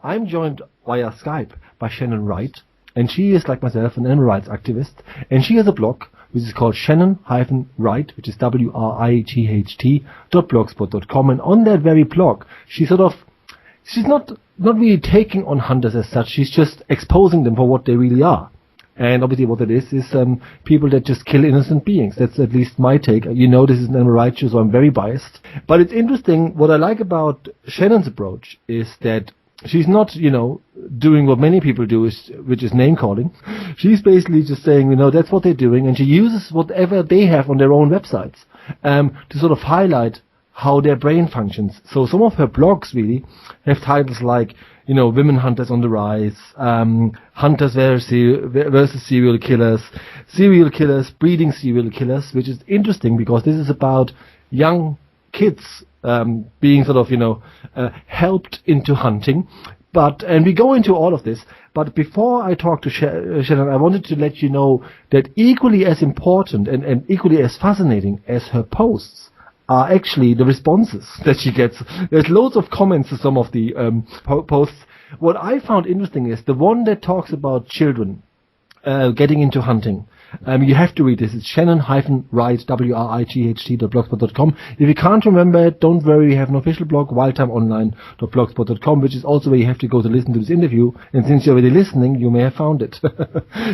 I'm joined via Skype by Shannon Wright, and she is, like myself, an animal rights activist, and she has a blog which is called Shannon-Wright, which is WRIGHT.blogspot.com, and on that very blog, she's not really taking on hunters as such, she's just exposing them for what they really are. And obviously what it is people that just kill innocent beings. That's at least my take. You know, this is an animal rights show, so I'm very biased. But it's interesting, what I like about Shannon's approach is that she's not, doing what many people do, which is name calling. She's basically just saying, that's what they're doing, and she uses whatever they have on their own websites to sort of highlight how their brain functions. So some of her blogs really have titles like, women hunters on the rise, hunters versus serial killers, breeding serial killers, which is interesting because this is about young kids being sort of, helped into hunting. And we go into all of this, but before I talk to Shannon, I wanted to let you know that equally as important and equally as fascinating as her posts are actually the responses that she gets. There's loads of comments to some of the posts. What I found interesting is the one that talks about children getting into hunting. You have to read this. It's Shannon-Wright, WRIGHT.blogspot.com. If you can't remember it, don't worry. We have an official blog, wildtimeonline.blogspot.com, which is also where you have to go to listen to this interview. And since you're already listening, you may have found it.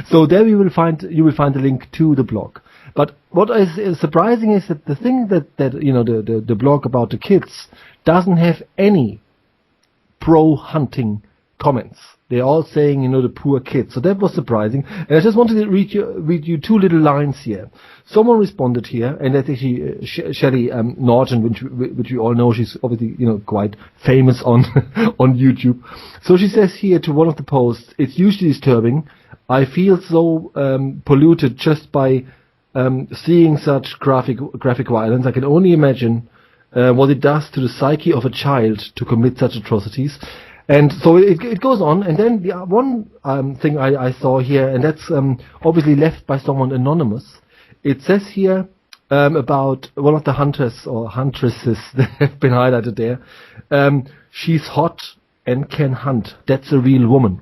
So there you will find the link to the blog. But what is surprising is that the thing that the blog about the kids doesn't have any pro-hunting comments. They're all saying, the poor kids. So that was surprising. And I just wanted to read you two little lines here. Someone responded here, and that's actually Shelley Norton, which we all know. She's obviously, quite famous on on YouTube. So she says here to one of the posts, "It's usually disturbing. I feel so polluted just by seeing such graphic violence. I can only imagine what it does to the psyche of a child to commit such atrocities." And so it goes on, and then the one thing I saw here, and that's obviously left by someone anonymous. It says here about one of the hunters or huntresses that have been highlighted there. She's hot and can hunt. That's a real woman.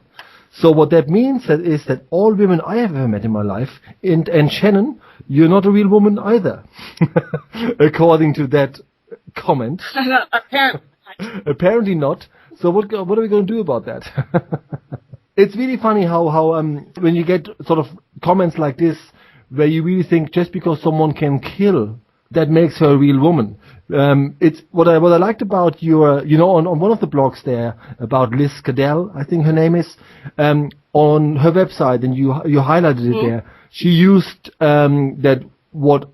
So what that means is that all women I have ever met in my life, and Shannon, you're not a real woman either, according to that comment. Apparently not. So what are we going to do about that? It's really funny how when you get sort of comments like this, where you really think just because someone can kill, that makes her a real woman. It's what I liked about your, on one of the blogs there about Liz Cadell, I think her name is, on her website, and you highlighted it there. She used that what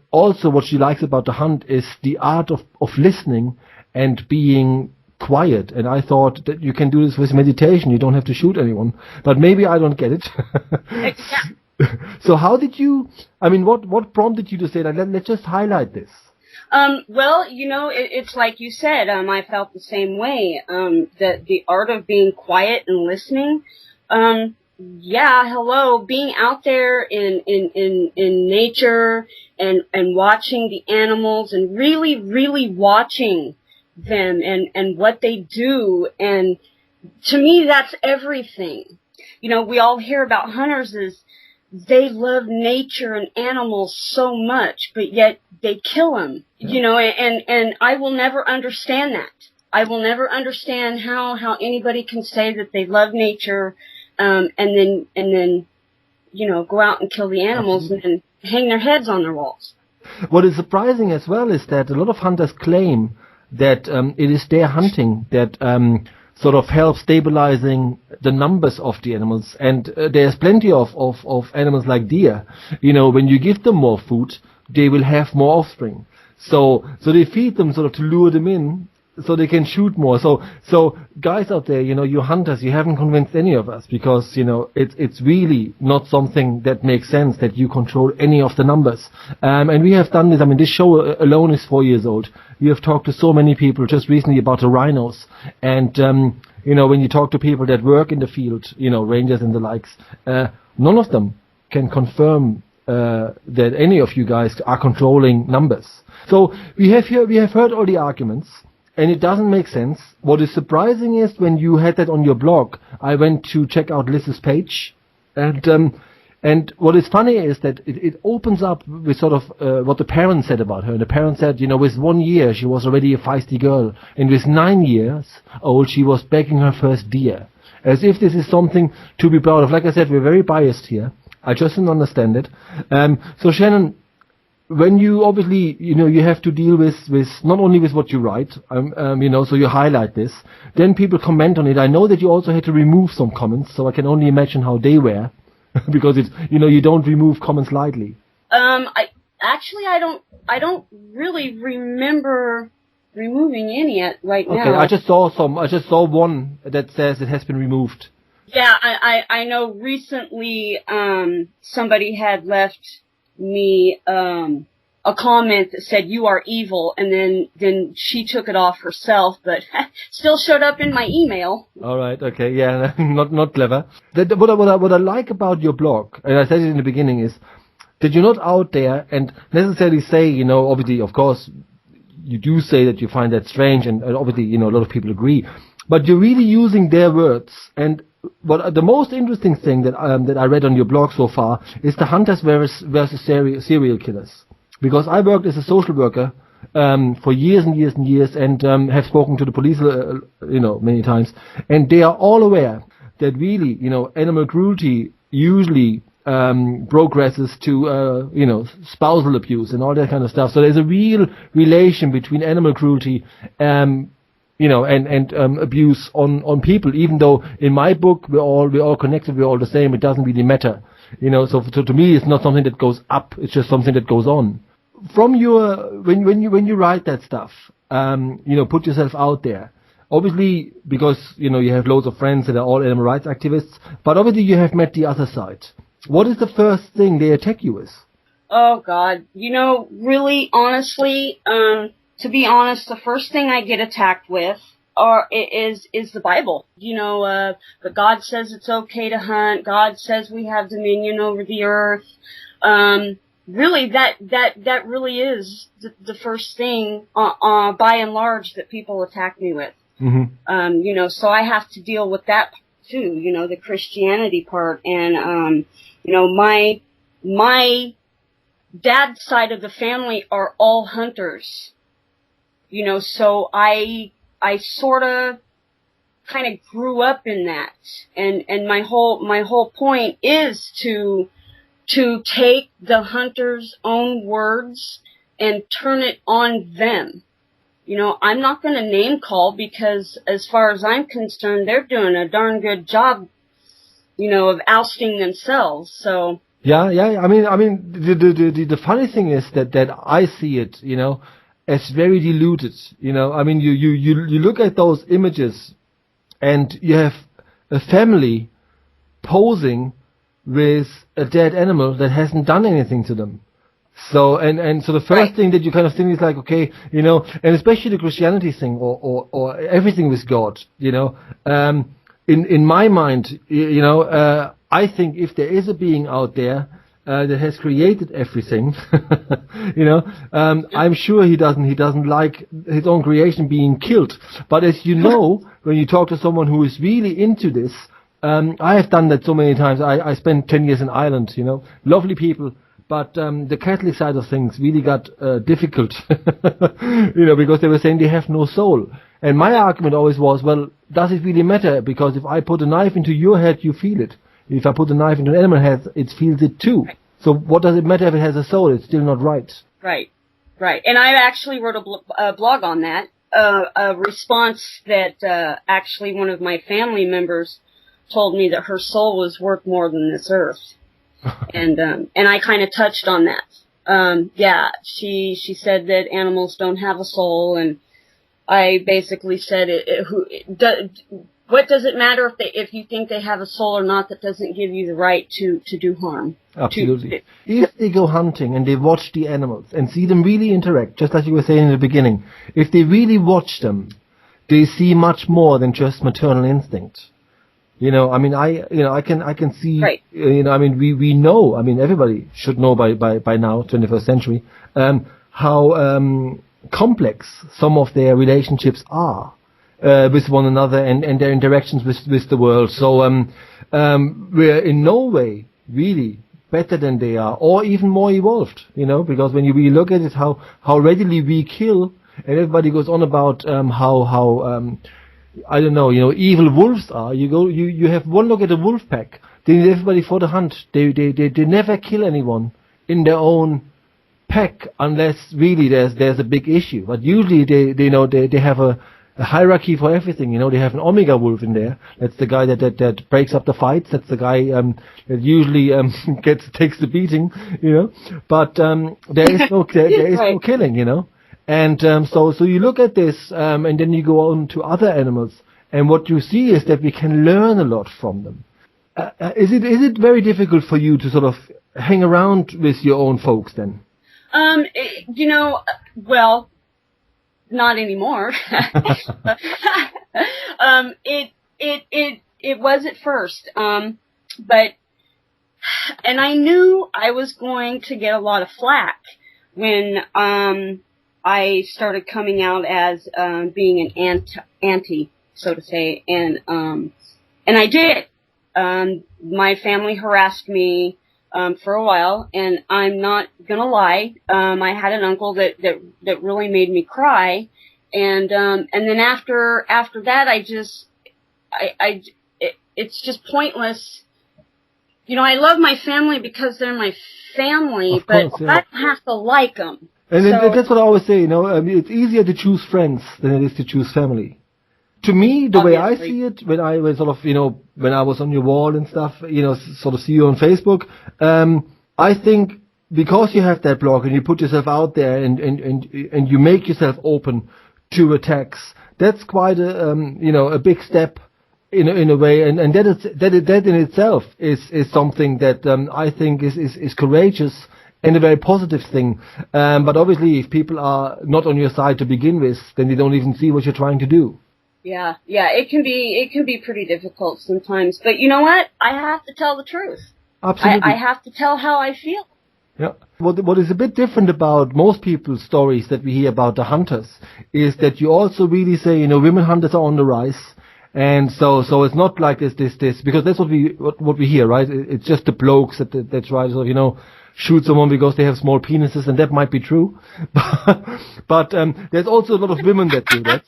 she likes about the hunt is the art of listening and being quiet. And I thought that you can do this with meditation. You don't have to shoot anyone. But maybe I don't get it. So how did you, what prompted you to say that? Let's just highlight this. Well, it's like you said, I felt the same way. That the art of being quiet and listening, being out there in nature and watching the animals and really watching them and what they do, and to me that's everything. We all hear about hunters as they love nature and animals so much, but yet they kill them, and I will never understand that. I will never understand how anybody can say that they love nature and then go out and kill the animals and hang their heads on their walls. What is surprising as well is that a lot of hunters claim that it is their hunting that sort of helps stabilizing the numbers of the animals. And there's plenty of animals like deer. When you give them more food, they will have more offspring. So they feed them sort of to lure them in so they can shoot more. So guys out there, you hunters, you haven't convinced any of us because, it's really not something that makes sense that you control any of the numbers. And we have done this. This show alone is 4 years old. We have talked to so many people just recently about the rhinos. And, when you talk to people that work in the field, rangers and the likes, none of them can confirm that any of you guys are controlling numbers. So we have heard all the arguments. and it doesn't make sense. What is surprising is when you had that on your blog, I went to check out Liz's page, and what is funny is that it opens up with sort of what the parents said about her. And the parents said, with 1 year she was already a feisty girl, and with 9 years old she was begging her first deer. As if this is something to be proud of. Like I said, we're very biased here. I just don't understand it. So Shannon, when you obviously, you have to deal with not only with what you write, so you highlight this, then people comment on it. I know that you also had to remove some comments, so I can only imagine how they were. Because it's, you don't remove comments lightly. I don't really remember removing any right now. Okay, I just saw one that says it has been removed. Yeah, I know recently, somebody had left me, a comment that said, "You are evil," and then she took it off herself, but still showed up in my email. All right, okay, yeah, not clever. What I like about your blog, and I said it in the beginning, is that you're not out there and necessarily say, obviously, of course, you do say that you find that strange, and obviously, a lot of people agree, but you're really using their words. And what the most interesting thing that I read on your blog so far is the hunters versus serial killers. Because I worked as a social worker for years and years and years, and have spoken to the police, many times, and they are all aware that really, animal cruelty usually progresses to, spousal abuse and all that kind of stuff. So there's a real relation between animal cruelty, and abuse on people. Even though in my book we're all connected, we're all the same. It doesn't really matter, So to me, it's not something that goes up. It's just something that goes on. From your when you write that stuff, put yourself out there. Obviously, because you have loads of friends that are all animal rights activists, but obviously you have met the other side. What is the first thing they attack you with? Oh God, really, honestly, to be honest, the first thing I get attacked with is the Bible. But God says it's okay to hunt. God says we have dominion over the earth. Really, that really is the first thing, by and large, that people attack me with. Mm-hmm. So I have to deal with that too, the Christianity part. And, my dad's side of the family are all hunters, so I sort of kind of grew up in that. And my whole point is to take the hunter's own words and turn it on them. I'm not going to name call, because as far as I'm concerned, they're doing a darn good job, of ousting themselves. So. Yeah. I mean, the funny thing is that I see it, as very diluted. I mean, you look at those images and you have a family posing with a dead animal that hasn't done anything to them. So, and so the first thing that you kind of think is like, okay, and especially the Christianity thing or everything with God, in my mind, I think if there is a being out there, that has created everything, I'm sure he doesn't like his own creation being killed. But as you know, when you talk to someone who is really into this, I have done that so many times. I spent 10 years in Ireland, lovely people, but the Catholic side of things really got difficult, because they were saying they have no soul. And my argument always was, well, does it really matter? Because if I put a knife into your head, you feel it. If I put a knife into an animal head, it feels it too. So what does it matter if it has a soul? It's still not right. Right. And I actually wrote a blog on that, a response that actually one of my family members told me that her soul was worth more than this earth. And I kind of touched on that. She said that animals don't have a soul, and I basically said, what does it matter if you think they have a soul or not? That doesn't give you the right to do harm. Absolutely. If they go hunting and they watch the animals and see them really interact, just like you were saying in the beginning, if they really watch them, they see much more than just maternal instinct. I mean, I can see, right. I mean, we know, I mean, everybody should know by now, 21st century, how, complex some of their relationships are with one another and their interactions with the world. So we're in no way really better than they are, or even more evolved, because when you really look at it, how readily we kill, and everybody goes on about how I don't know, evil wolves are. You have one look at a wolf pack, they need everybody for the hunt. They never kill anyone in their own pack unless really there's a big issue. But usually they have a hierarchy for everything. They have an omega wolf in there. That's the guy that breaks up the fights. That's the guy that usually takes the beating. But there is no no killing. And so you look at this, and then you go on to other animals, and what you see is that we can learn a lot from them. Is it very difficult for you to sort of hang around with your own folks then? Well, not anymore. It was at first, but I knew I was going to get a lot of flack when I started coming out as being an anti, so to say, and I did. My family harassed me for a while, and I'm not gonna lie. I had an uncle that really made me cry, and then after that, it's just pointless. I love my family because they're my family, but I don't have to like them. And that's what I always say. It's easier to choose friends than it is to choose family. To me, the way I see it, when I was when I was on your wall and stuff, sort of see you on Facebook, I think because you have that blog and you put yourself out there and you make yourself open to attacks, that's quite a big step in a way, and that in itself is something that I think is courageous and a very positive thing. But obviously, if people are not on your side to begin with, then they don't even see what you're trying to do. Yeah, it can be pretty difficult sometimes. But you know what? I have to tell the truth. Absolutely. I have to tell how I feel. Yeah. What is a bit different about most people's stories that we hear about the hunters is that you also really say, women hunters are on the rise. And so it's not like this, because that's what we hear, right? It's just the blokes that try to, shoot someone because they have small penises, and that might be true. But there's also a lot of women that do that,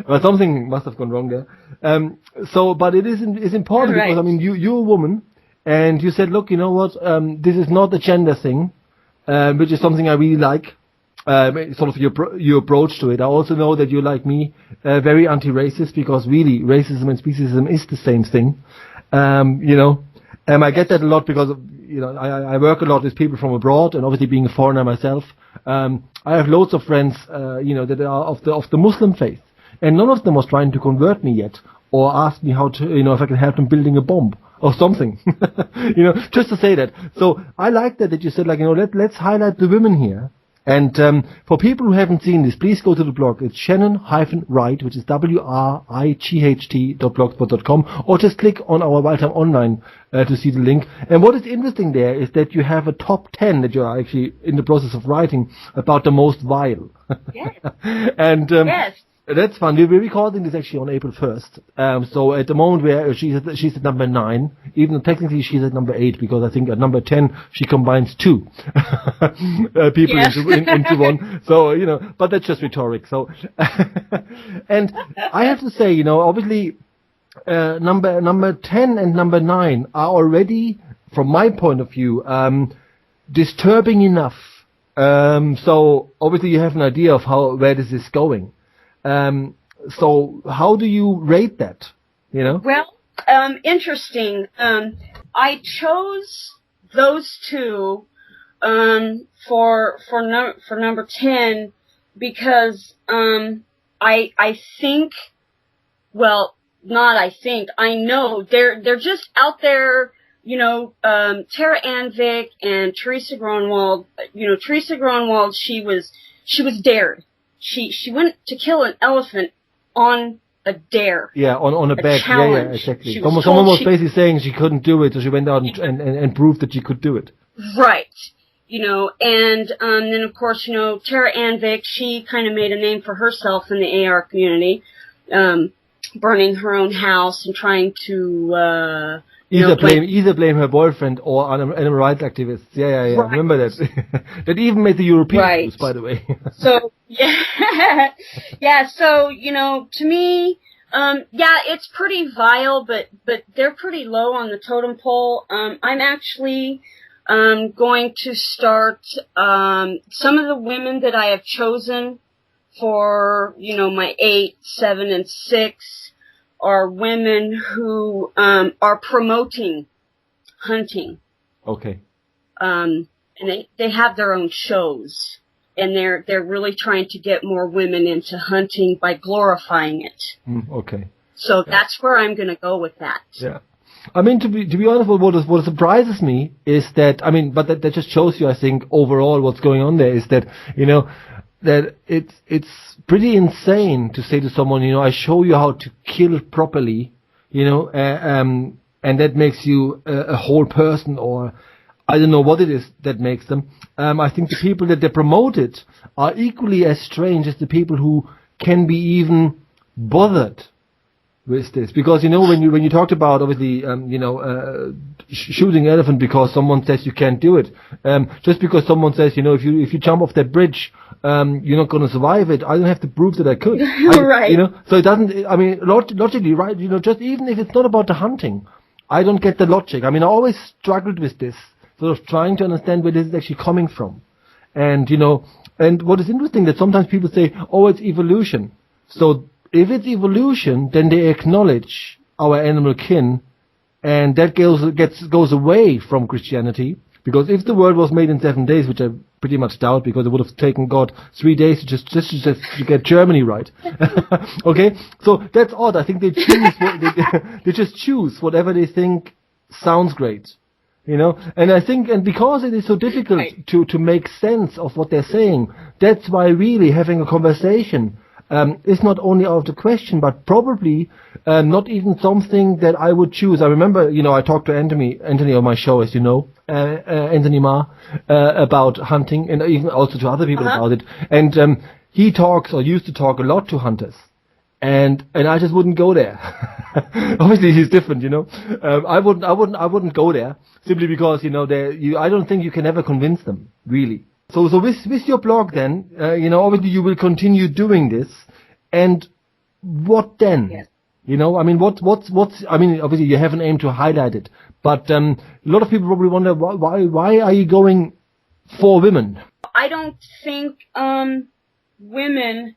Well, something must have gone wrong there. But it's important because, you're a woman, and you said, look, you know what, this is not a gender thing, which is something I really like. Sort of your approach to it. I also know that you're like me, very anti-racist, because really racism and speciesism is the same thing. I get that a lot because I work a lot with people from abroad, and obviously being a foreigner myself, I have loads of friends, that are of the Muslim faith, and none of them was trying to convert me yet, or ask me how to, if I can help them building a bomb or something, just to say that. So I like that you said, let's highlight the women here. And for people who haven't seen this, please go to the blog. It's Shannon-Wright, which is WRIGHT.blogspot.com, or just click on our Wildtime Online to see the link. And what is interesting there is that you have a top 10 that you're actually in the process of writing about the most vile. Yes. And yes. That's fun. We're recording this actually on April 1st. So at the moment where she's at number 9, even though technically she's at number 8, because I think at number 10 she combines 2 people into one. So, but that's just rhetoric. So, and I have to say, obviously, number 10 and number 9 are already, from my point of view, disturbing enough. So obviously you have an idea of where this is going. So how do you rate that? Well, interesting. I chose those two for number 10 because I think, well, not I think, I know they're just out there. Tara Anvik and Teresa Gronwald. Teresa Gronwald, she was dared. She went to kill an elephant on a dare. Yeah, on a bet. Challenge. Yeah, exactly. Someone was basically saying she couldn't do it, so she went out and proved that she could do it. Right. and then of course, Tara Anvik, she kind of made a name for herself in the AR community, burning her own house and trying to, either blame her boyfriend or animal rights activists. Yeah. Right. Remember that. That even made the European right. news, by the way. So, yeah. So, to me, it's pretty vile, but they're pretty low on the totem pole. I'm actually going to start some of the women that I have chosen for my 8, 7, and 6 are women who are promoting hunting. Okay. And they have their own shows, and they're really trying to get more women into hunting by glorifying it. Okay. So that's where I'm going to go with that. Yeah. I mean, to be honest, what surprises me is that, but that just shows you, I think, overall what's going on there is that, that it's pretty insane to say to someone, I show you how to kill properly, and that makes you a whole person, or I don't know what it is that makes them. I think the people that they promote it are equally as strange as the people who can be even bothered with this, because when you talked about obviously shooting elephant because someone says you can't do it, just because someone says if you jump off that bridge you're not going to survive it, I don't have to prove that I could. Right. So it doesn't. Logically, right? Just even if it's not about the hunting, I don't get the logic. I always struggled with this, sort of trying to understand where this is actually coming from, and and what is interesting that sometimes people say, oh, it's evolution. So if it's evolution, then they acknowledge our animal kin, and that goes away from Christianity. Because if the world was made in 7 days, which I pretty much doubt, because it would have taken God 3 days to just to get Germany right. Okay, so that's odd. I think they choose they just choose whatever they think sounds great, And I think, and because it is so difficult to make sense of what they're saying, that's why really having a conversation is not only out of the question, but probably not even something that I would choose. I remember, I talked to Anthony on my show, as you know, Anthony Marr, about hunting, and even also to other people about it. And he talks, or used to talk a lot to hunters, and I just wouldn't go there. Obviously, he's different, I wouldn't go there simply because I don't think you can ever convince them, really. So with your blog then, obviously you will continue doing this, and what then? Yes. Obviously you have an aim to highlight it, but a lot of people probably wonder why are you going for women? I don't think women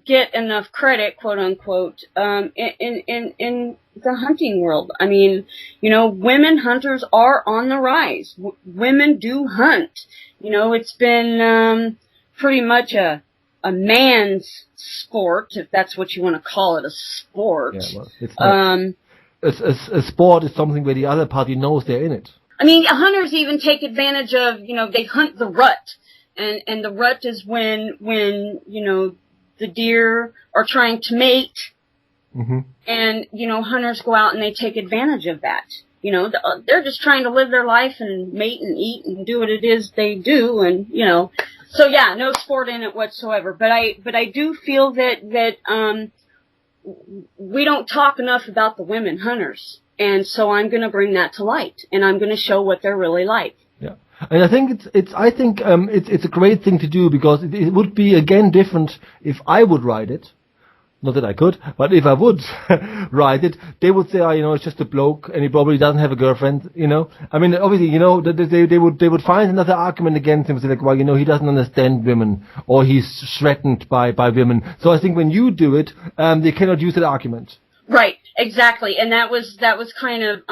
get enough credit, quote unquote, in the hunting world. Women hunters are on the rise. Women do hunt. It's been pretty much a man's sport, if that's what you want to call it, a sport. Yeah, well, it's not. A sport is something where the other party knows they're in it. Hunters even take advantage of, they hunt the rut. And the rut is when the deer are trying to mate. Mm-hmm. And, hunters go out and they take advantage of that. They're just trying to live their life and mate and eat and do what it is they do. And, so yeah, no sport in it whatsoever. But I do feel that we don't talk enough about the women hunters. And so I'm going to bring that to light, and I'm going to show what they're really like. Yeah. And I think it's a great thing to do, because it would be again different if I would write it. Not that I could, but if I would write it, they would say, it's just a bloke and he probably doesn't have a girlfriend, Obviously, they would find another argument against him, say like, well, he doesn't understand women, or he's threatened by women. So I think when you do it, they cannot use that argument. Right, exactly. And that was kind of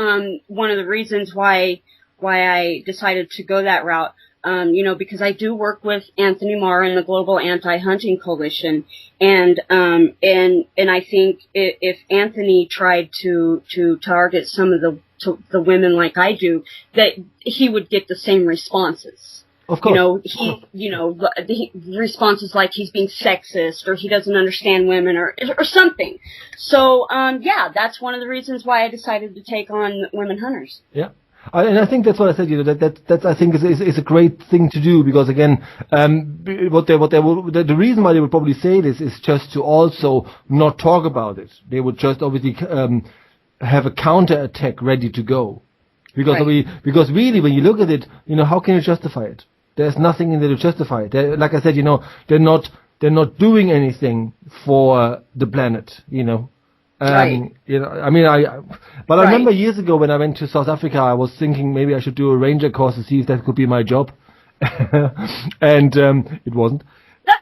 one of the reasons why I decided to go that route. Because I do work with Anthony Marr in the Global Anti-Hunting Coalition, and I think if Anthony tried to target some of the women like I do, that he would get the same responses. Of course. The responses like he's being sexist, or he doesn't understand women, or something. So, that's one of the reasons why I decided to take on women hunters. Yeah. And I think that's what I said. That's I think is a great thing to do, because again, the reason why they would probably say this is just to also not talk about it. They would just obviously have a counter attack ready to go, because really when you look at it, how can you justify it? There's nothing in there to justify it. Like I said, they're not doing anything for the planet. I remember years ago when I went to South Africa, I was thinking maybe I should do a ranger course to see if that could be my job. And it wasn't.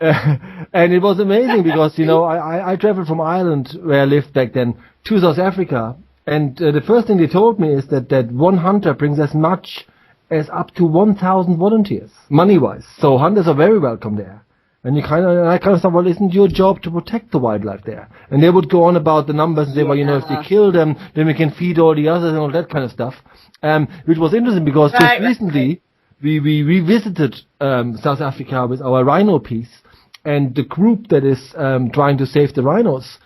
And it was amazing because, I traveled from Ireland, where I lived back then, to South Africa. And the first thing they told me is that one hunter brings as much as up to 1,000 volunteers, money-wise. So hunters are very welcome there. And I kind of thought, well, isn't your job to protect the wildlife there? And they would go on about the numbers and say, well, if they kill them, then we can feed all the others and all that kind of stuff. Which was interesting because just recently we revisited South Africa with our rhino piece, and the group that is trying to save the rhinos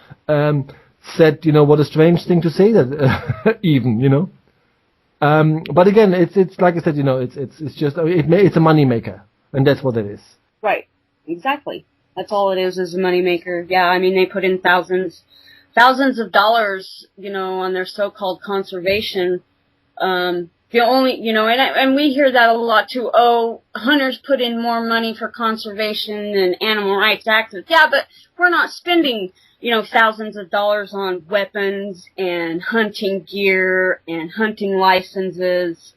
said, what a strange thing to say that even, but again, it's like I said, it's just it's a money maker, and that's what it is. Right. Exactly. That's all it is a moneymaker. Yeah, I mean, they put in thousands of dollars, on their so-called conservation. The only, and we hear that a lot too. Oh, hunters put in more money for conservation than animal rights activists. Yeah, but we're not spending, thousands of dollars on weapons and hunting gear and hunting licenses,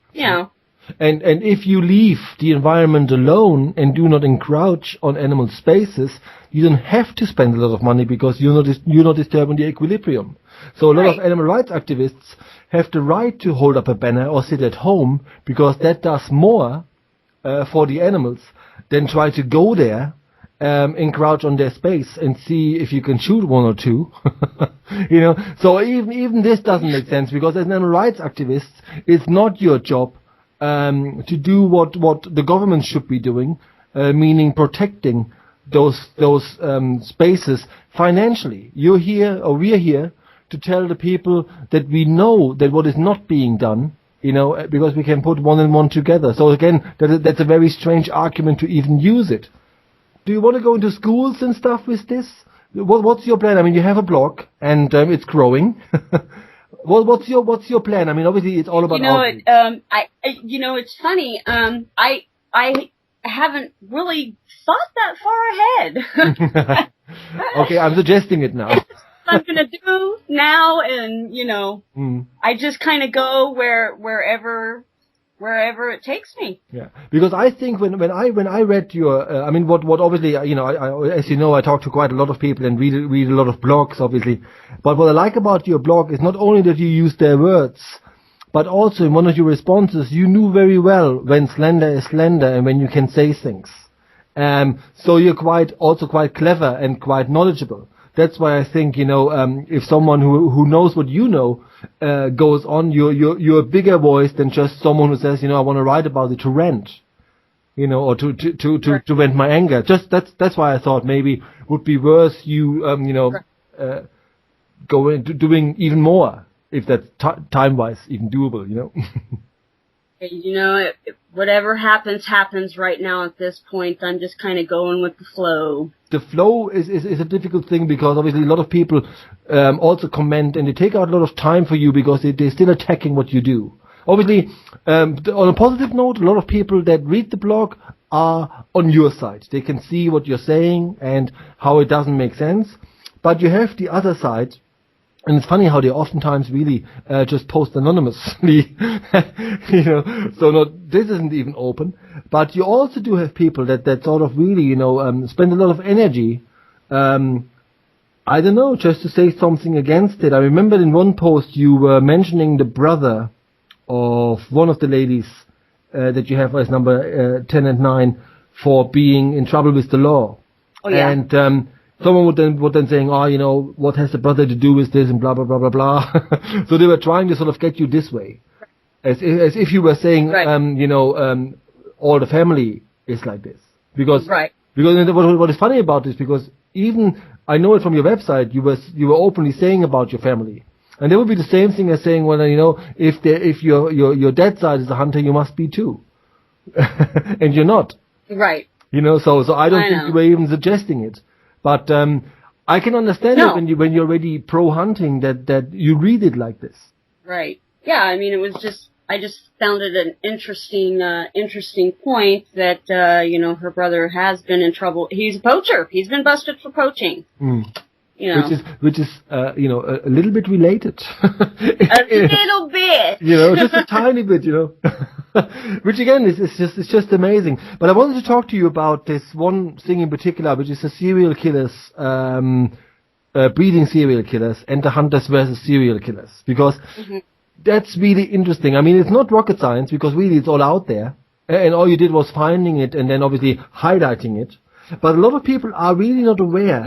And if you leave the environment alone and do not encroach on animal spaces, you don't have to spend a lot of money because you're not disturbing the equilibrium. So a lot of animal rights activists have the right to hold up a banner or sit at home because that does more for the animals than try to go there, encroach on their space and see if you can shoot one or two. So even this doesn't make sense, because as an animal rights activist, it's not your job to do what the government should be doing, meaning protecting those spaces financially. You're here, or we're here, to tell the people that we know that what is not being done, because we can put one and one together. So again, that's a very strange argument to even use it. Do you want to go into schools and stuff with this? What's your plan? I mean, you have a blog, and it's growing. What's your plan? I mean, obviously it's all about. It's funny. I haven't really thought that far ahead. Okay, I'm suggesting it now. It's what I'm gonna do now, and I just kind of go wherever it takes me. Yeah, because I think when I read your, what obviously, I as you know, I talk to quite a lot of people and read a lot of blogs, obviously. But what I like about your blog is not only that you use their words, but also in one of your responses, you knew very well when slender is slender and when you can say things. So you're quite clever and quite knowledgeable. That's why I think, if someone who knows what you know, goes on, you're a bigger voice than just someone who says, I want to write about it to rant, or to vent my anger. Just, that's why I thought maybe it would be worth you, going to doing even more, if that's time-wise even doable, Whatever happens right now at this point. I'm just kind of going with the flow. The flow is a difficult thing, because obviously a lot of people also comment, and they take out a lot of time for you because they're still attacking what you do. Obviously, on a positive note, a lot of people that read the blog are on your side. They can see what you're saying and how it doesn't make sense. But you have the other side. And it's funny how they oftentimes really just post anonymously, so this isn't even open. But you also do have people that sort of really, spend a lot of energy, just to say something against it. I remember in one post you were mentioning the brother of one of the ladies that you have as number 10 and 9 for being in trouble with the law. Oh, yeah. And someone would then saying, what has the brother to do with this, and blah, blah, blah, blah, blah. So they were trying to sort of get you this way. As if you were saying, all the family is like this. Because what is funny about this, because even, I know it from your website, you were openly saying about your family. And that would be the same thing as saying, well, if your dad's side is a hunter, you must be too. And you're not. Right. So I don't think you were even suggesting it. But I can understand it when you're already pro-hunting that you read it like this. Right. Yeah, I mean, I just found it an interesting point that, her brother has been in trouble. He's a poacher. He's been busted for poaching. Which is a little bit related. A little bit. Just a tiny bit, Which again is just amazing. But I wanted to talk to you about this one thing in particular, which is the serial killers, breeding serial killers and the hunters versus serial killers. Because that's really interesting. I mean, it's not rocket science because really it's all out there. And all you did was finding it and then obviously highlighting it. But a lot of people are really not aware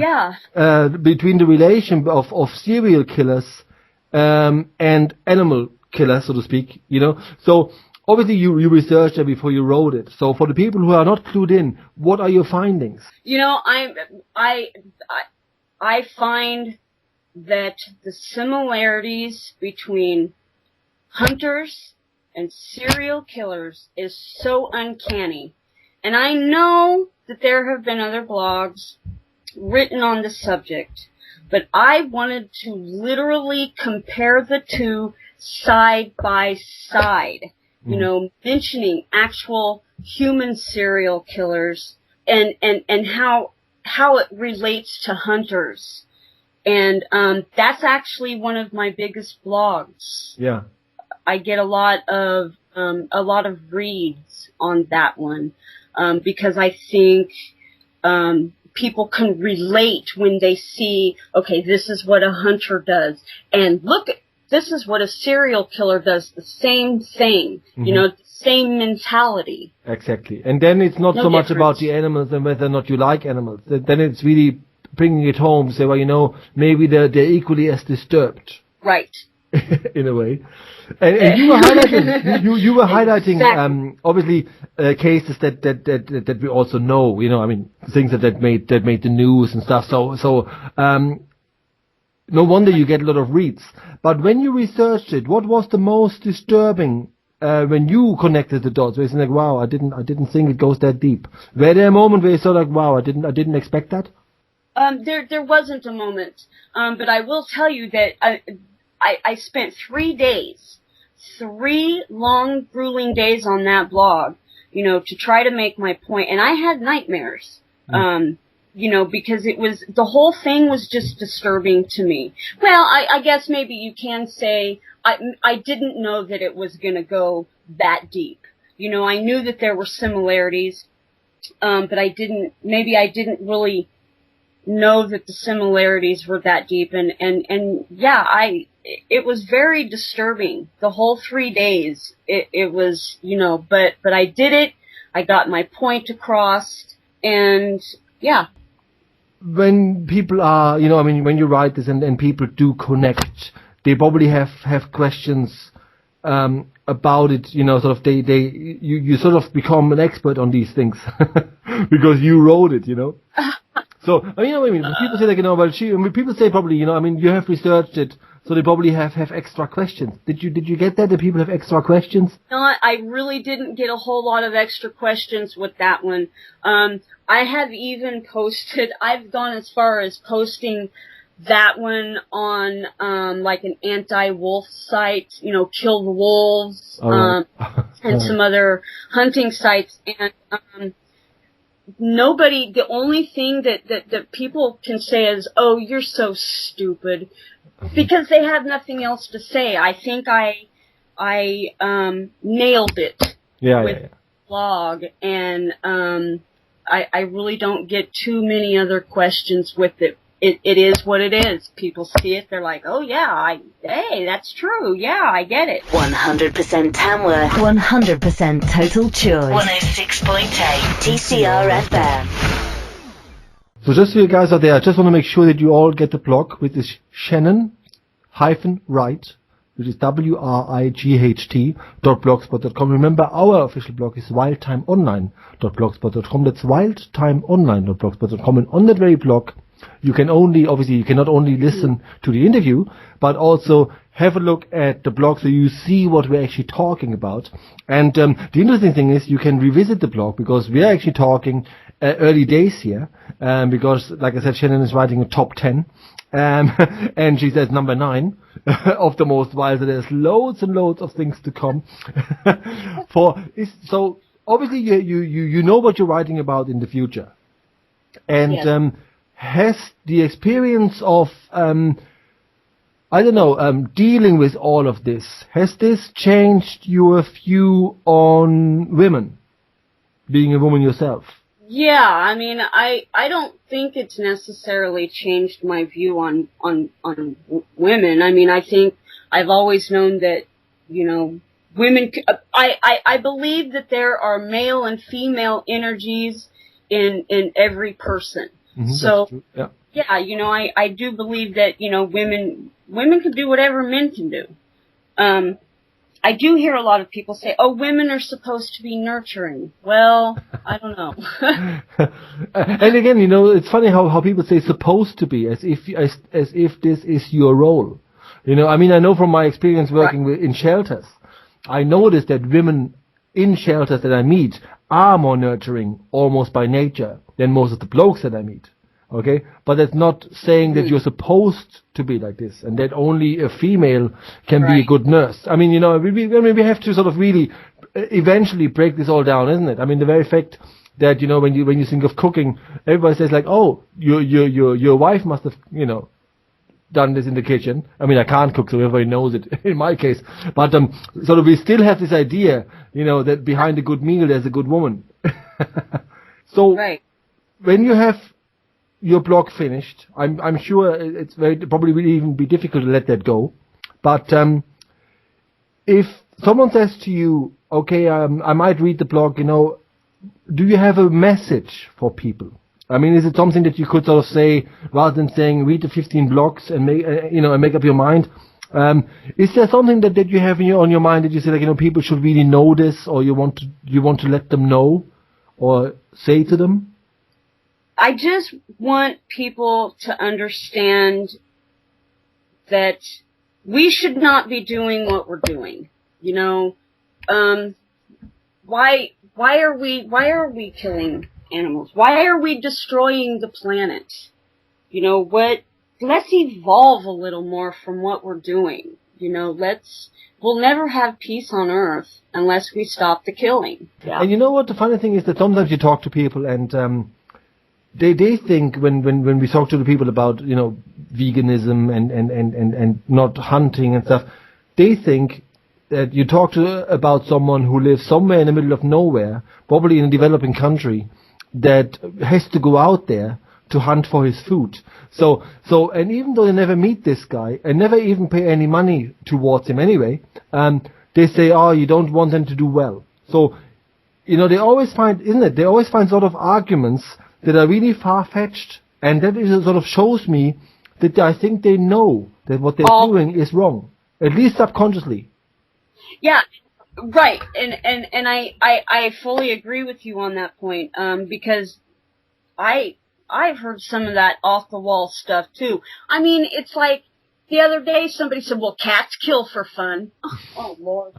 between the relation of serial killers and animal killers, so to speak. So obviously you researched it before you wrote it. So for the people who are not clued in, what are your findings? I find that the similarities between hunters and serial killers is so uncanny. And I know that there have been other blogs written on the subject, but I wanted to literally compare the two side by side, mentioning actual human serial killers and how it relates to hunters. And that's actually one of my biggest blogs. Yeah. I get a lot of reads on that one. Because I think people can relate when they see, okay, this is what a hunter does, and look, this is what a serial killer does, the same thing, the same mentality. Exactly. And then it's not so much about the animals and whether or not you like animals. Then it's really bringing it home to say, well, maybe they're equally as disturbed. Right. In a way. And you were highlighting, you were highlighting, obviously, cases that we also know, things that made the news and stuff. So, no wonder you get a lot of reads. But when you researched it, what was the most disturbing, when you connected the dots? Where it's like, wow, I didn't think it goes that deep. Were there a moment where you saw like, wow, I didn't expect that? There wasn't a moment. But I will tell you that, I spent 3 days, 3 long, grueling days on that blog, to try to make my point. And I had nightmares, because the whole thing was just disturbing to me. Well, I guess maybe you can say I didn't know that it was going to go that deep. I knew that there were similarities, but I didn't really know that the similarities were that deep. And yeah, it was very disturbing. The whole 3 days, it was, but I did it. I got my point across, and yeah. When people are, when you write this and people do connect, they probably have questions, about it, sort of, you sort of become an expert on these things because you wrote it, So, people say like, people say probably, you have researched it, so they probably have extra questions. Did you get that? Did people have extra questions? No, I really didn't get a whole lot of extra questions with that one. I have even I've gone as far as posting that one on, like an anti-wolf site, Kill the Wolves, and some other hunting sites, and, the only thing that people can say is, oh, you're so stupid, because they have nothing else to say. I think I nailed it with the blog, and I really don't get too many other questions with it. It is what it is. People see it, they're like, oh yeah, hey, that's true, yeah, I get it. 100% Tamworth, 100% Total Choice, 106.8 TCR FM. So just so you guys are there, I just want to make sure that you all get the blog, which is Shannon Wright, which is WRIGHT.blogspot.com. Remember, our official blog is wildtimeonline.blogspot.com. That's wildtimeonline.blogspot.com. And on that very blog, you can not only listen to the interview, but also have a look at the blog so you see what we're actually talking about. And the interesting thing is you can revisit the blog because we're actually talking early days here, because, like I said, Shannon is writing a top 10, and she says number 9 of the most wild. So there's loads and loads of things to come. So obviously you know what you're writing about in the future, and yes. Has the experience of dealing with all of this, has this changed your view on women, being a woman yourself? Yeah, I mean, I don't think it's necessarily changed my view on women. I mean, I think I've always known that, women, I believe that there are male and female energies in every person. Mm-hmm, so, yeah, I do believe that, women can do whatever men can do. I do hear a lot of people say, "Oh, women are supposed to be nurturing." Well, I don't know. And again, it's funny how people say "supposed to be" as if this is your role. I mean, I know from my experience working in shelters, I noticed that women in shelters that I meet are more nurturing, almost by nature, than most of the blokes that I meet. Okay, but that's not saying that you're supposed to be like this, and that only a female can be a good nurse. I mean, we have to sort of really eventually break this all down, isn't it? I mean, the very fact that when you think of cooking, everybody says like, "Oh, your wife must have done this in the kitchen." I mean, I can't cook, so everybody knows it in my case. But sort of we still have this idea, that behind a good meal there's a good woman. So when you have your blog finished, I'm sure it's probably will even be difficult to let that go. But if someone says to you, "Okay, I might read the blog," do you have a message for people? I mean, is it something that you could sort of say rather than saying read the 15 blogs and make up your mind? Is there something that you have on your mind that you say like people should really know this, or you want to let them know or say to them? I just want people to understand that we should not be doing what we're doing. Why are we killing animals? Why are we destroying the planet? Let's evolve a little more from what we're doing. We'll never have peace on Earth unless we stop the killing. Yeah. And what the funny thing is that sometimes you talk to people and they think when we talk to the people about veganism and not hunting and stuff, they think that you talk about someone who lives somewhere in the middle of nowhere, probably in a developing country, that has to go out there to hunt for his food. So and even though they never meet this guy and never even pay any money towards him anyway, they say, "Oh, you don't want them to do well." So they always find, isn't it? They always find sort of arguments that are really far-fetched, and that is sort of shows me that I think they know that what they're doing is wrong, at least subconsciously. Yeah, right, and I fully agree with you on that point, because I've heard some of that off-the-wall stuff too. I mean, it's like the other day somebody said, "Well, cats kill for fun." Oh Lord,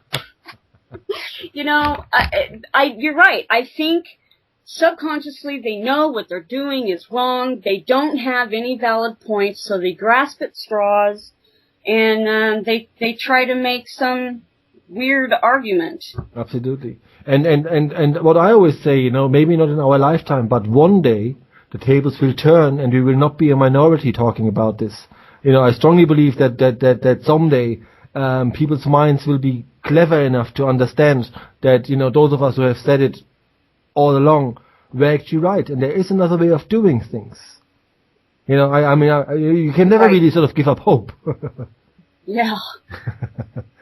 you're right. I think subconsciously they know what they're doing is wrong. They don't have any valid points, so they grasp at straws, and they try to make some weird argument. Absolutely. And what I always say, maybe not in our lifetime, but one day the tables will turn and we will not be a minority talking about this. I strongly believe that someday people's minds will be clever enough to understand that those of us who have said it all along were actually right, and there is another way of doing things. You can never really sort of give up hope. Yeah.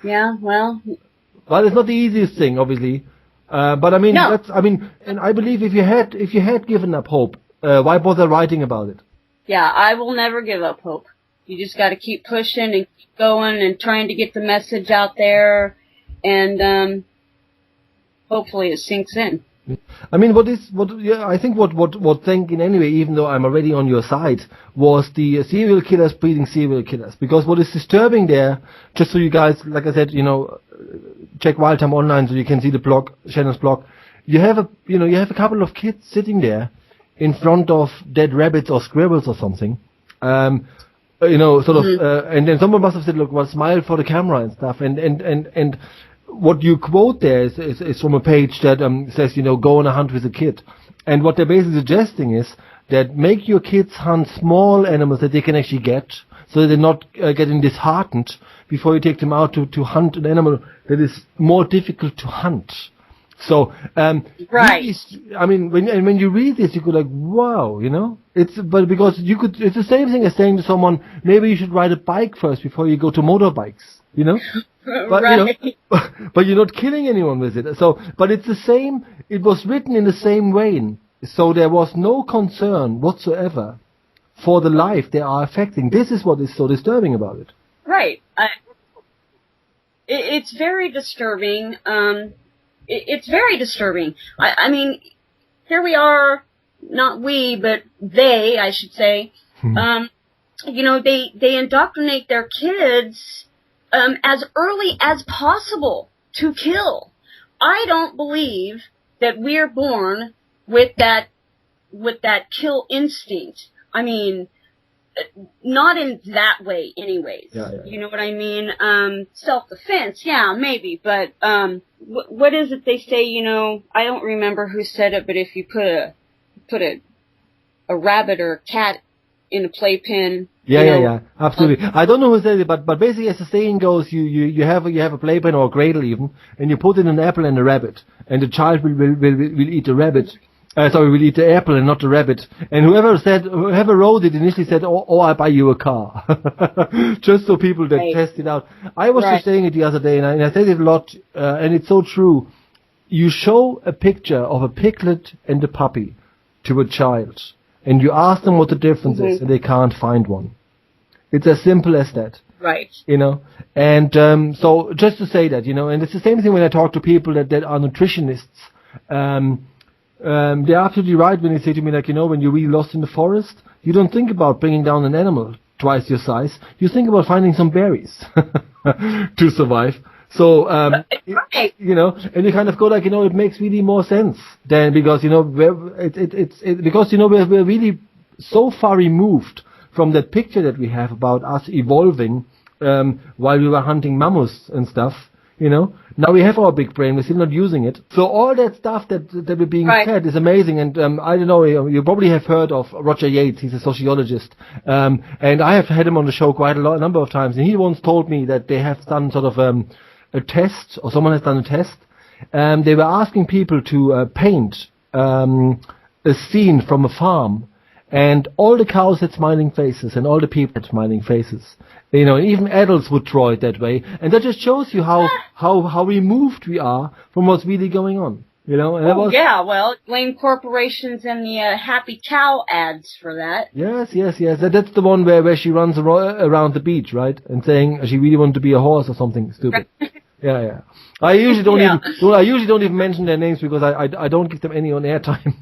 Yeah. Well, it's not the easiest thing, obviously. But I mean, no. And I believe if you had given up hope, why bother writing about it? Yeah, I will never give up hope. You just got to keep pushing and keep going and trying to get the message out there, and hopefully it sinks in. I mean, I think what thinking anyway, even though I'm already on your side, was the serial killers breeding serial killers. Because what is disturbing there, just so you guys, like I said, check Wild Time online so you can see the blog, Shannon's blog. You have a couple of kids sitting there in front of dead rabbits or squirrels or something. And then someone must have said, look, well, smile for the camera and stuff. And what you quote there is from a page that says, go on a hunt with a kid. And what they're basically suggesting is that make your kids hunt small animals that they can actually get, so that they're not getting disheartened before you take them out to hunt an animal that is more difficult to hunt. So, right. I mean, when you read this, you go like, wow, it's because it's the same thing as saying to someone, maybe you should ride a bike first before you go to motorbikes, But, right. But you're not killing anyone with it. So, but it's the same, it was written in the same vein. So there was no concern whatsoever for the life they are affecting. This is what is so disturbing about it. Right. It's very disturbing. It's very disturbing. I mean, here we are, not we, but they, I should say, they indoctrinate their kids as early as possible to kill. I don't believe that we're born with that kill instinct. I mean, not in that way anyways. Yeah. You know what I mean? Self-defense, yeah, maybe, but what is it they say, I don't remember who said it, but if you put a rabbit or a cat in a playpen. Yeah, absolutely. I don't know who said it, but basically, as the saying goes, you have a playpen or a cradle even, and you put in an apple and a rabbit, and the child will eat the rabbit. Will eat the apple and not the rabbit. And whoever wrote it initially said, "Oh, I'll buy you a car," just so people that test it out. I was just saying it the other day, and I said it a lot, and it's so true. You show a picture of a piglet and a puppy to a child, and you ask them what the difference is, and they can't find one. It's as simple as that. Right. And so just to say that, and it's the same thing when I talk to people that are nutritionists. They're absolutely right when they say to me, like, when you're really lost in the forest, you don't think about bringing down an animal twice your size. You think about finding some berries to survive. So, and you kind of go like, it makes really more sense than because, because we're really so far removed from that picture that we have about us evolving while we were hunting mammoths and stuff. Now we have our big brain, we're still not using it. So all that stuff that we're being fed is amazing. And I don't know, you probably have heard of Roger Yates. He's a sociologist, and I have had him on the show quite a number of times. And he once told me that they have done sort of a test, or someone has done a test. They were asking people to paint a scene from a farm, and all the cows had smiling faces, and all the people had smiling faces. And even adults would draw it that way, and that just shows you how removed we are from what's really going on. And blame corporations and the happy cow ads for that. Yes. That's the one where she runs around the beach, right, and saying she really wanted to be a horse or something stupid. Yeah. I usually don't even mention their names because I don't give them any on airtime.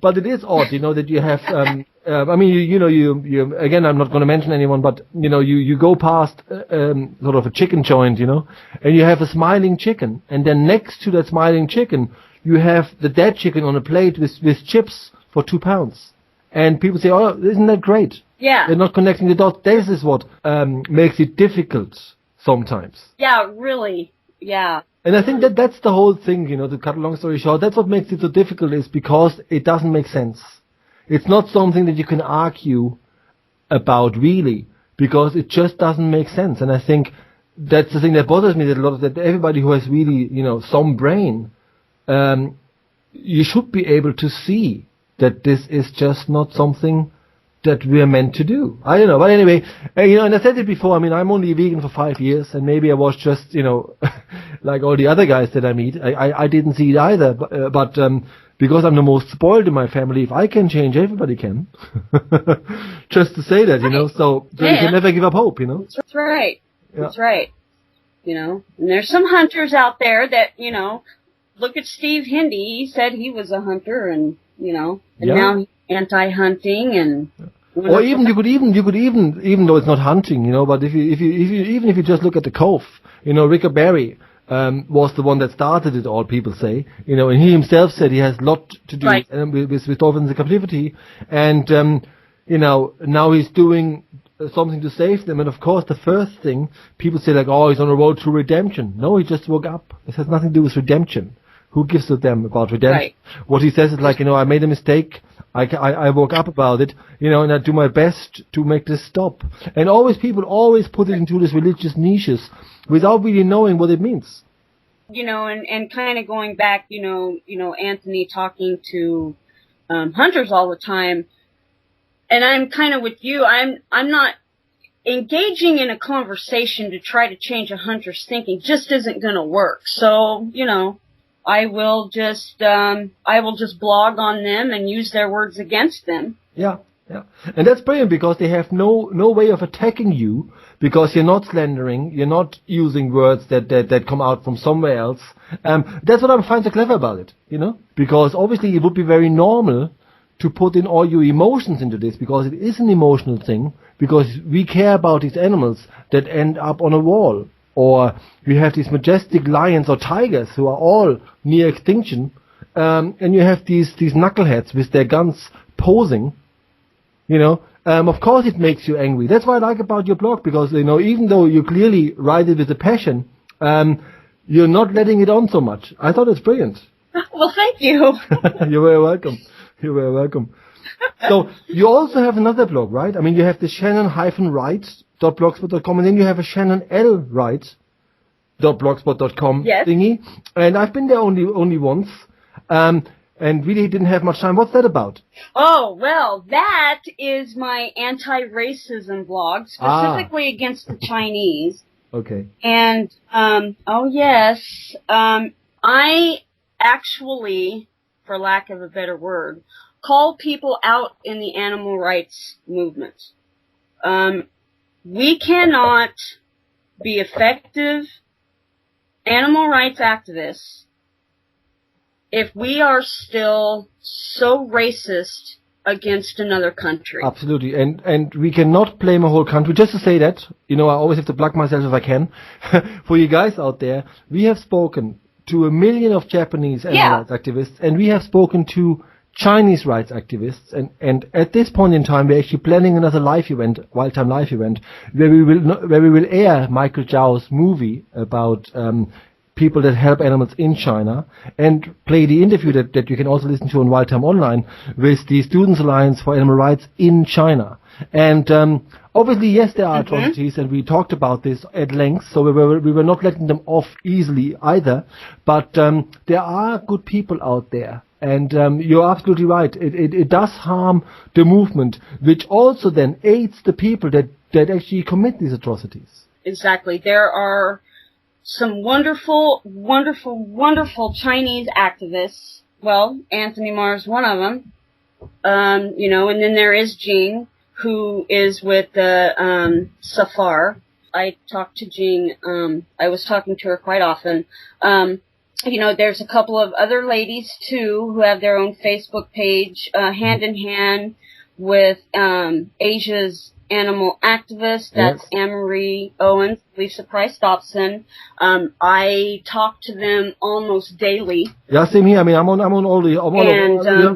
But it is odd, that you have, you again, I'm not going to mention anyone, but, you go past, sort of a chicken joint, and you have a smiling chicken, and then next to that smiling chicken, you have the dead chicken on a plate with chips for £2. And people say, oh, isn't that great? Yeah. They're not connecting the dots. This is what, makes it difficult sometimes. Yeah, really. Yeah. And I think that's the whole thing, to cut a long story short, that's what makes it so difficult is because it doesn't make sense. It's not something that you can argue about really, because it just doesn't make sense. And I think that's the thing that bothers me, that everybody who has really, some brain, you should be able to see that this is just not something that we are meant to do. I don't know. But anyway, and I said it before, I'm only vegan for 5 years, and maybe I was just, like all the other guys that I meet. I didn't see it either, but because I'm the most spoiled in my family, if I can change, everybody can. Just to say that, so you can never give up hope, That's right. Yeah. That's right. And there's some hunters out there that, look at Steve Hindy. He said he was a hunter, and now he's anti-hunting and. Or even you could even though it's not hunting, but if you just look at the Cove, Ricker Barry was the one that started it all. People say, and he himself said he has a lot to do with dolphins in captivity, and now he's doing something to save them. And of course, the first thing people say, like, oh, he's on a road to redemption. No, he just woke up. This has nothing to do with redemption. Who gives a damn about redemption? Right. What he says is like, I made a mistake. I woke up about it, and I do my best to make this stop. And people always put it into these religious niches without really knowing what it means. And kind of going back, Anthony talking to hunters all the time, and I'm kind of with you. I'm not engaging in a conversation to try to change a hunter's thinking. Just isn't going to work. So, I will just blog on them and use their words against them. Yeah. And that's brilliant because they have no way of attacking you because you're not slandering, you're not using words that come out from somewhere else. That's what I find so clever about it, because obviously it would be very normal to put in all your emotions into this because it is an emotional thing, because we care about these animals that end up on a wall. Or we have these majestic lions or tigers who are all near extinction, and you have these knuckleheads with their guns posing, Of course it makes you angry. That's what I like about your blog, because, even though you clearly write it with a passion, you're not letting it on so much. I thought it's brilliant. Well, thank you. You're very welcome. You're very welcome. So you also have another blog, right? I mean, you have the Shannon-Wright.blogspot.com, and then you have a ShannonL-Wright.blogspot.com thingy. And I've been there only once, and really didn't have much time. What's that about? Oh, well, that is my anti-racism blog, specifically against the Chinese. Okay. And, I actually, for lack of a better word, call people out in the animal rights movement. We cannot be effective animal rights activists if we are still so racist against another country. Absolutely. And we cannot blame a whole country. Just to say that, I always have to plug myself if I can. For you guys out there, we have spoken to 1 million of Japanese animal rights activists, and we have spoken to Chinese rights activists, and at this point in time, we're actually planning another Wild Time live event, where we will air Michael Zhao's movie about people that help animals in China, and play the interview that you can also listen to on Wild Time Online with the Students Alliance for Animal Rights in China. And obviously, yes, there are atrocities, and we talked about this at length, so we were not letting them off easily either. But there are good people out there. And you're absolutely right. It does harm the movement, which also then aids the people that actually commit these atrocities. Exactly. There are some wonderful, wonderful, wonderful Chinese activists. Well, Anthony Marr is one of them. And then there is Jean, who is with the Safar. I talked to Jean. I was talking to her quite often. There's a couple of other ladies, too, who have their own Facebook page, hand in hand with Asia's animal activist. That's Anne-Marie Owens, Lisa Price Dobson. I talk to them almost daily. Yeah, same here. I mean, I'm on all of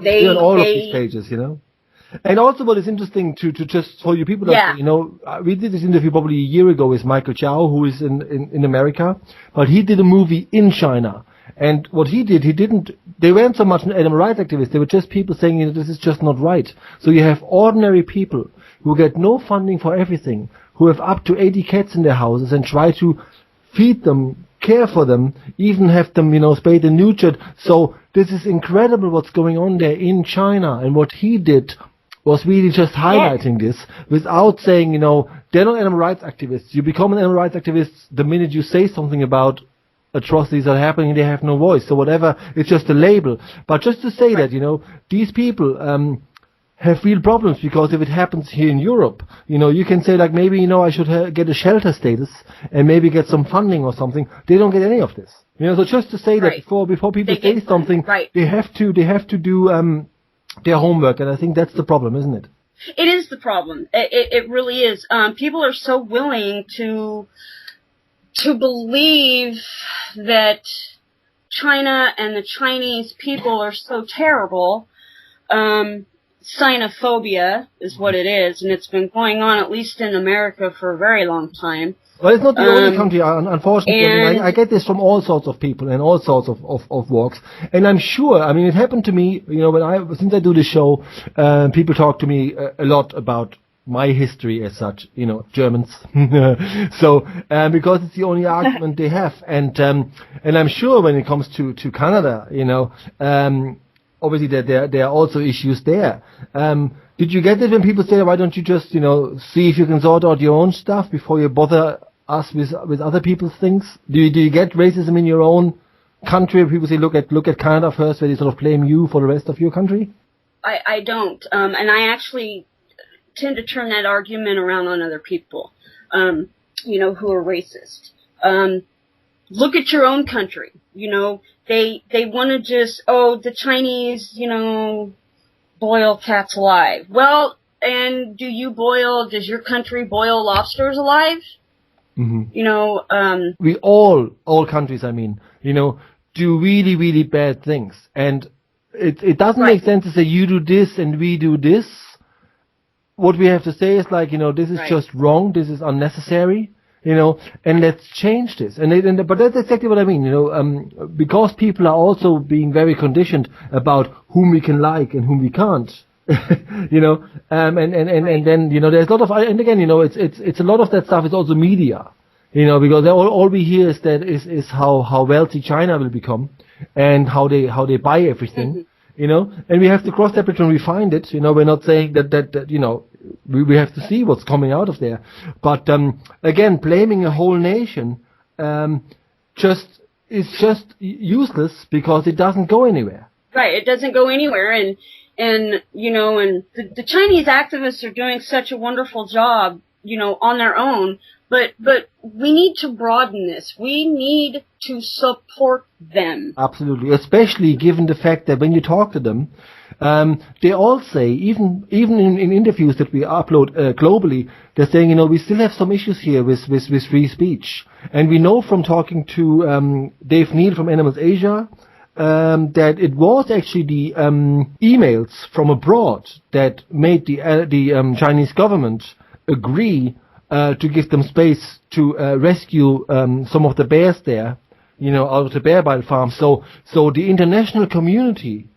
these pages, And also what is interesting to just for you people that, we did this interview probably a year ago with Michael Zhao, who is in America, but he did a movie in China. And what he did, they weren't so much animal rights activists, they were just people saying, this is just not right. So you have ordinary people who get no funding for everything, who have up to 80 cats in their houses and try to feed them, care for them, even have them, spayed and neutered. So this is incredible what's going on there in China. And what he did was really just highlighting this without saying, they're not animal rights activists. You become an animal rights activist the minute you say something about atrocities that are happening, they have no voice. So whatever, it's just a label. But just to say that, these people have real problems, because if it happens here in Europe, you can say like, maybe, I should get a shelter status and maybe get some funding or something. They don't get any of this. So just to say that before people say something, they have to do their homework, and I think that's the problem, isn't it? It is the problem. It really is. People are so willing to believe that China and the Chinese people are so terrible. Sinophobia is what it is, and it's been going on, at least in America, for a very long time. Well, it's not the only country, unfortunately. I get this from all sorts of people and all sorts of walks. And I'm sure, it happened to me, since I do the show, people talk to me a lot about my history as such, Germans. So, because it's the only argument they have. And I'm sure when it comes to Canada, obviously there are also issues there. Did you get it when people say, why don't you just, see if you can sort out your own stuff before you bother us with other people's things? Do you get racism in your own country? People say, look at Canada first, where they sort of blame you for the rest of your country? I don't. And I actually tend to turn that argument around on other people, who are racist. Look at your own country. They want to just, the Chinese, boil cats alive. Well, and does your country boil lobsters alive? Mm-hmm. We all countries, do really, really bad things. And it doesn't make sense to say you do this and we do this. What we have to say is like, this is just wrong, this is unnecessary, and let's change this. But that's exactly what I mean, because people are also being very conditioned about whom we can like and whom we can't. And then, there's a lot of, and again, it's a lot of that stuff is also media, because all we hear is how wealthy China will become and how they buy everything, and we have to cross that bridge when we find it, we're not saying that we have to see what's coming out of there. But, again, blaming a whole nation, is just useless because it doesn't go anywhere. Right. It doesn't go anywhere. And the Chinese activists are doing such a wonderful job, on their own, but we need to broaden this. We need to support them. Absolutely. Especially given the fact that when you talk to them, they all say, even in interviews that we upload globally, they're saying, we still have some issues here with free speech. And we know from talking to Dave Neal from Animals Asia, that it was actually the emails from abroad that made the Chinese government agree to give them space to rescue some of the bears there, out of the bear bile farm. So the international community,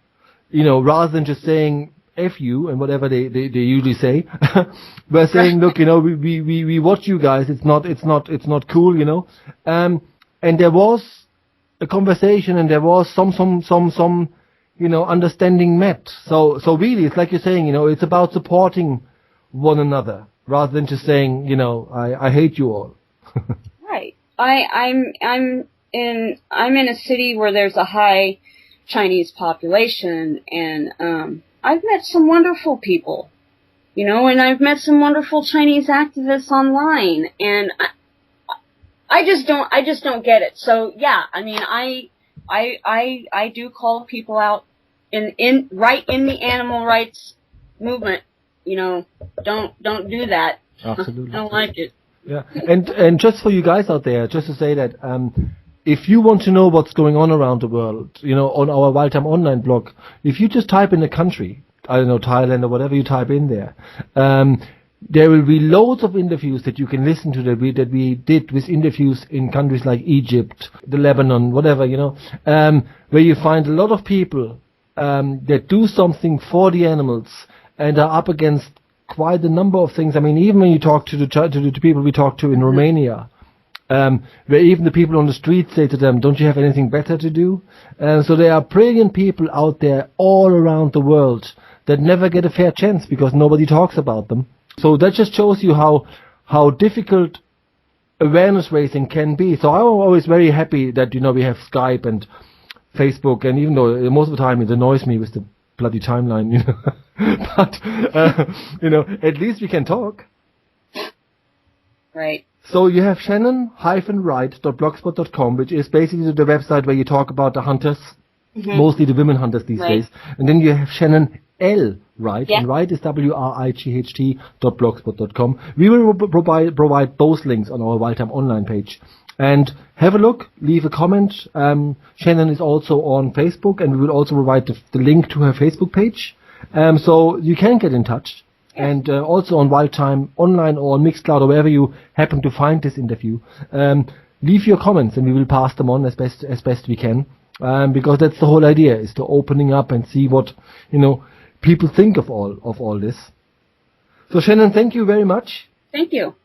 rather than just saying F you and whatever they usually say, we're saying, look, we watch you guys. It's not cool, and there was a conversation and there was some understanding met. So really, it's like you're saying, it's about supporting one another rather than just saying, I hate you all. Right. I'm in a city where there's a high Chinese population, and I've met some wonderful people, and I've met some wonderful Chinese activists online, and I just don't get it. So yeah, I do call people out in the animal rights movement. Don't do that. Absolutely. I don't like it. Yeah, and just for you guys out there, just to say that if you want to know what's going on around the world, on our Wild Time Online blog, if you just type in a country, I don't know, Thailand or whatever you type in there, there will be loads of interviews that you can listen to that we did with interviews in countries like Egypt, the Lebanon, whatever, where you find a lot of people that do something for the animals and are up against quite a number of things. Even when you talk to the people we talked to in Romania, where even the people on the street say to them, don't you have anything better to do? So there are brilliant people out there all around the world that never get a fair chance because nobody talks about them. So that just shows you how difficult awareness raising can be. So I'm always very happy that, we have Skype and Facebook, and even though most of the time it annoys me with the bloody timeline, But, at least we can talk. Right. So you have Shannon-Wright.blogspot.com, which is basically the website where you talk about the hunters, mostly the women hunters these days. And then you have Shannon L. Wright, and Wright is WRIGHT.blogspot.com. We will provide both links on our Wildtime Online page. And have a look, leave a comment. Shannon is also on Facebook, and we will also provide the link to her Facebook page. So you can get in touch. And also on Wildtime Online or on Mixcloud or wherever you happen to find this interview. Leave your comments, and we will pass them on as best we can. Because that's the whole idea, is to opening up and see what, people think of all this. So Shannon, thank you very much. Thank you.